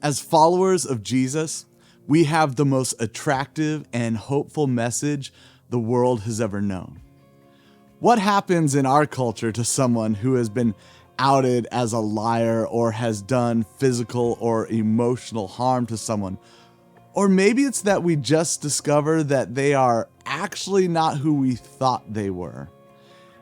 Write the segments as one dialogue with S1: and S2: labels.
S1: As followers of Jesus, we have the most attractive and hopeful message the world has ever known. What happens in our culture to someone who has been outed as a liar or has done physical or emotional harm to someone? Or maybe it's that we just discover that they are actually not who we thought they were.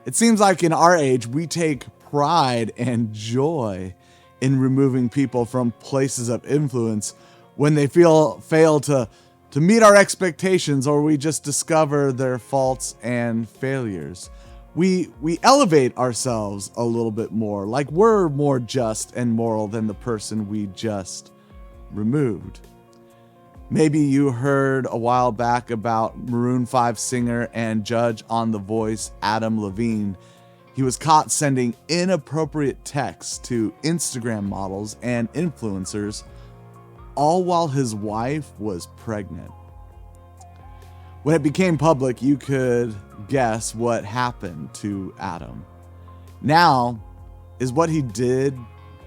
S1: It seems like in our age, we take pride and joy in removing people from places of influence when they fail to meet our expectations, or we just discover their faults and failures. We elevate ourselves a little bit more, like we're more just and moral than the person we just removed. Maybe you heard a while back about Maroon 5 singer and judge on The Voice, Adam Levine. He was caught sending inappropriate texts to Instagram models and influencers, all while his wife was pregnant. When it became public, you could guess what happened to Adam. Now, is what he did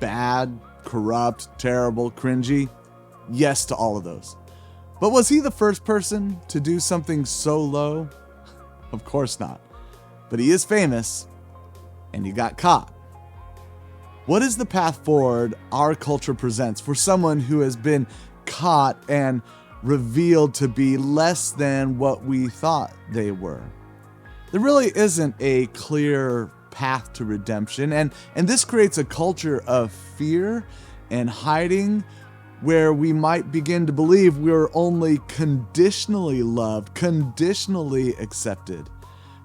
S1: bad, corrupt, terrible, cringy? Yes to all of those. But was he the first person to do something so low? Of course not. But he is famous, and he got caught. What is the path forward our culture presents for someone who has been caught and revealed to be less than what we thought they were? There really isn't a clear path to redemption, and this creates a culture of fear and hiding, where we might begin to believe we're only conditionally loved, conditionally accepted.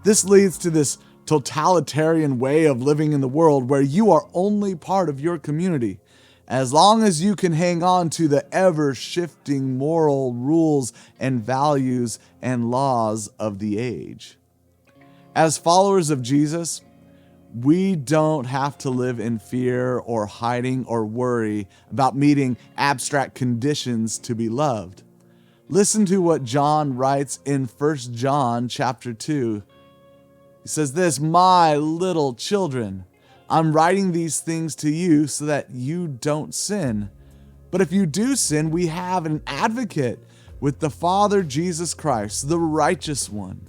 S1: This leads to this totalitarian way of living in the world where you are only part of your community as long as you can hang on to the ever-shifting moral rules and values and laws of the age. As followers of Jesus, we don't have to live in fear or hiding or worry about meeting abstract conditions to be loved. Listen to what John writes in 1 John chapter 2. He says this, "My little children, I'm writing these things to you so that you don't sin. But if you do sin, we have an advocate with the Father, Jesus Christ, the righteous one.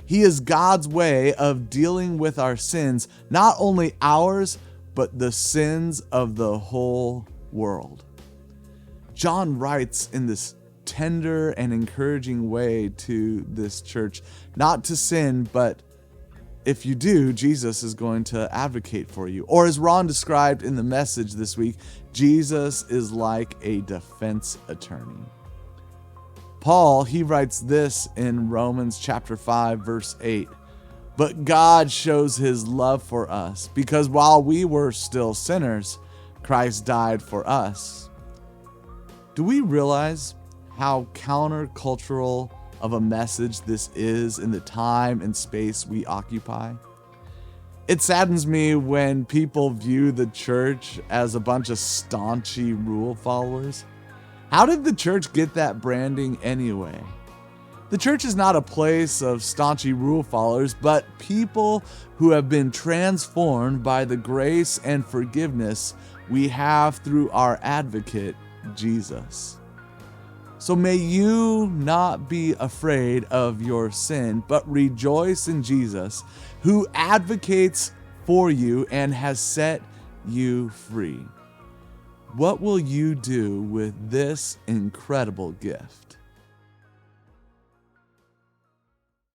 S1: He is God's way of dealing with our sins, not only ours, but the sins of the whole world." John writes in this tender and encouraging way to this church, not to sin, but if you do, Jesus is going to advocate for you. Or as Ron described in the message this week, Jesus is like a defense attorney. Paul, he writes this in Romans chapter 5, verse 8. "But God shows his love for us, because while we were still sinners, Christ died for us." Do we realize how countercultural of a message this is in the time and space we occupy? It saddens me when people view the church as a bunch of staunchy rule followers. How did the church get that branding anyway? The church is not a place of staunchy rule followers, but people who have been transformed by the grace and forgiveness we have through our advocate, Jesus. So may you not be afraid of your sin, but rejoice in Jesus, who advocates for you and has set you free. What will you do with this incredible gift?